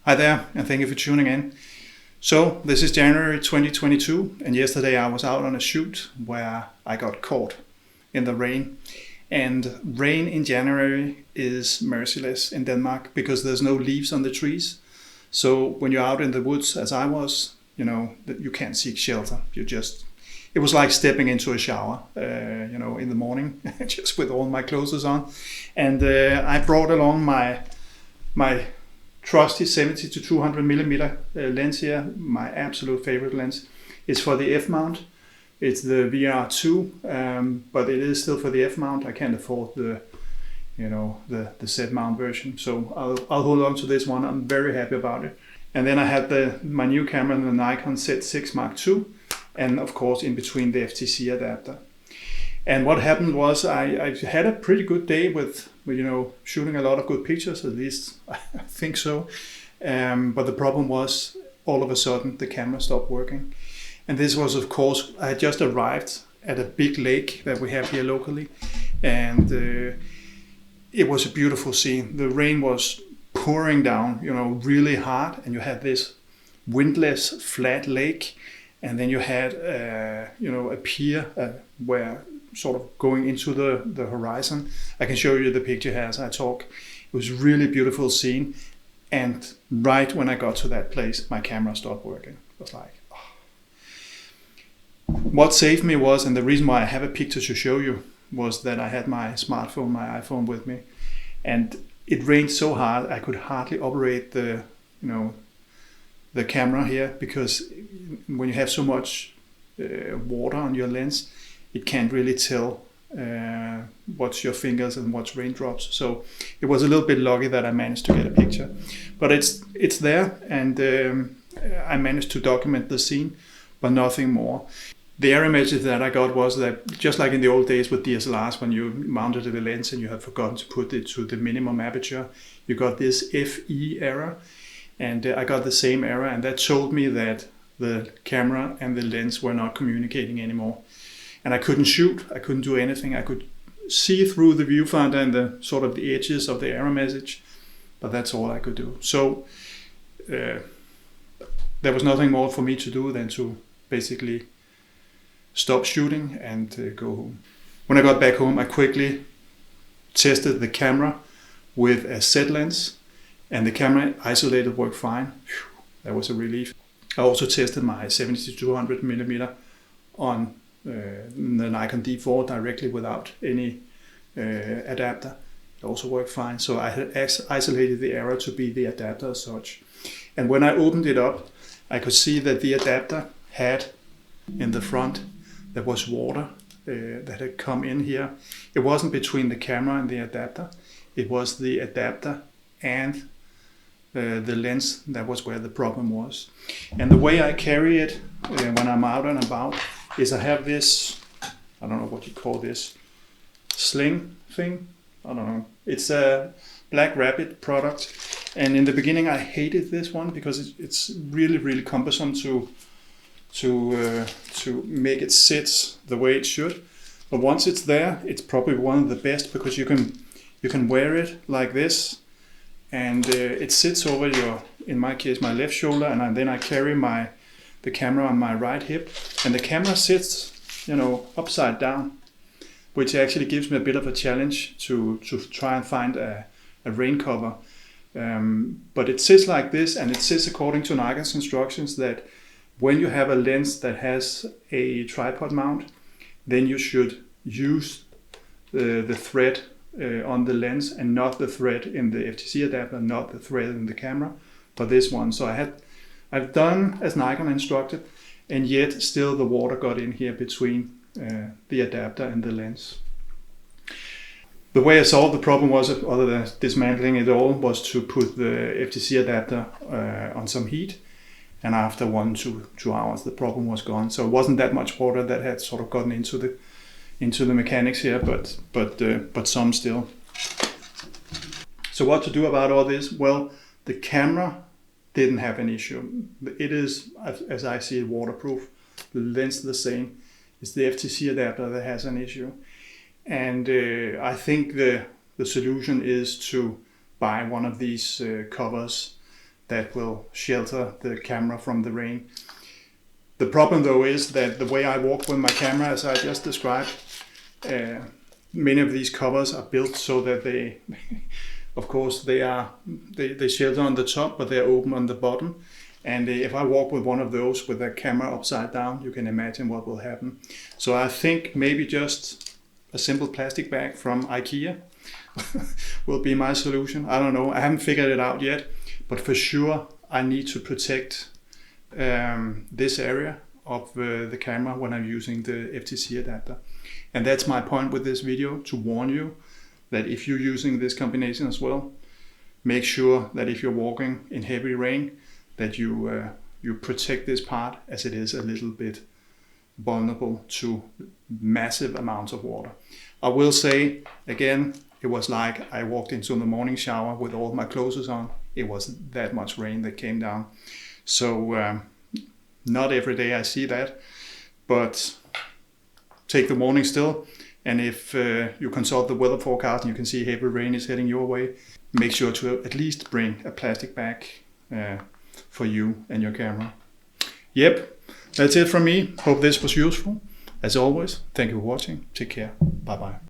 Hi there, and thank you for tuning in. So, this is January 2022, and yesterday I was out on a shoot where I got caught in the rain. And rain in January is merciless in Denmark because there's no leaves on the trees. So when you're out in the woods, as I was, you can't seek shelter. It was like stepping into a shower, in the morning, just with all my clothes on. And I brought along my trusty 70 to 200 millimeter lens here. My absolute favorite lens is for the F mount. It's the VRII, but it is still for the F mount. I can't afford the Z mount version, so I'll hold on to this one. I'm very happy about it. And then I had my new camera, the Nikon Z6 Mark II, and of course in between the FTZ adapter. And what happened was I had a pretty good day with shooting a lot of good pictures, at least I think so. But the problem was all of a sudden the camera stopped working. And this was, of course, I had just arrived at a big lake that we have here locally. And it was a beautiful scene. The rain was pouring down, really hard. And you had this windless, flat lake. And then you had, a pier where sort of going into the horizon. I can show you the picture here as I talk. It was a really beautiful scene. And right when I got to that place, my camera stopped working. It was like, oh. What saved me was, and the reason why I have a picture to show you, was that I had my smartphone, my iPhone with me. And it rained so hard, I could hardly operate the camera here, because when you have so much water on your lens, it can't really tell what's your fingers and what's raindrops. So it was a little bit lucky that I managed to get a picture. But it's there, and I managed to document the scene, but nothing more. The error message that I got was that, just like in the old days with DSLRs, when you mounted the lens and you had forgotten to put it to the minimum aperture, you got this FE error. And I got the same error, and that told me that the camera and the lens were not communicating anymore. And I couldn't shoot, I couldn't do anything. I could see through the viewfinder and the edges of the error message, but that's all I could do. So there was nothing more for me to do than to basically stop shooting and go home. When I got back home, I quickly tested the camera with a Z lens, and the camera isolated worked fine. Whew, that was a relief. I also tested my 70 to 200 millimeter on the Nikon D4 directly without any adapter. It also worked fine. So I had isolated the error to be the adapter as such. And when I opened it up, I could see that the adapter had in the front, there was water that had come in here. It wasn't between the camera and the adapter. It was the adapter and the lens. That was where the problem was. And the way I carry it when I'm out and about is I have this, I don't know what you call this, sling thing. I don't know. It's a Blackrapid product. And in the beginning I hated this one because it's really, really cumbersome to make it sit the way it should. But once it's there, it's probably one of the best, because you can wear it like this, and it sits over in my case, my left shoulder, and then I carry the camera on my right hip, and the camera sits, upside down, which actually gives me a bit of a challenge to try and find a rain cover. But it sits like this, and it sits according to Nikon's instructions that when you have a lens that has a tripod mount, then you should use the thread on the lens and not the thread in the FTZ adapter, not the thread in the camera, but this one. So I've done as Nikon instructed, and yet still the water got in here between the adapter and the lens. The way I solved the problem was, other than dismantling it all, was to put the FTZ adapter on some heat. And after 1 to 2 hours, the problem was gone. So it wasn't that much water that had sort of gotten into the mechanics here, but some still. So what to do about all this? Well, the camera didn't have an issue. It is, as I see it, waterproof. The lens the same. It's the FTZ adapter that has an issue. And I think the solution is to buy one of these covers that will shelter the camera from the rain. The problem though is that the way I walk with my camera, as I just described, many of these covers are built so that they, of course, they shelter on the top, but they're open on the bottom. And if I walk with one of those with the camera upside down, you can imagine what will happen. So I think maybe just a simple plastic bag from IKEA will be my solution. I don't know. I haven't figured it out yet, but for sure I need to protect this area of the camera when I'm using the FTZ adapter. And that's my point with this video, to warn you that if you're using this combination as well, make sure that if you're walking in heavy rain, that you protect this part, as it is a little bit vulnerable to massive amounts of water. I will say again, it was like I walked into the morning shower with all my clothes on. It was that much rain that came down. So not every day I see that, but take the warning still. And if you consult the weather forecast and you can see heavy rain is heading your way, make sure to at least bring a plastic bag for you and your camera. Yep, that's it from me. Hope this was useful. As always, thank you for watching. Take care. Bye bye.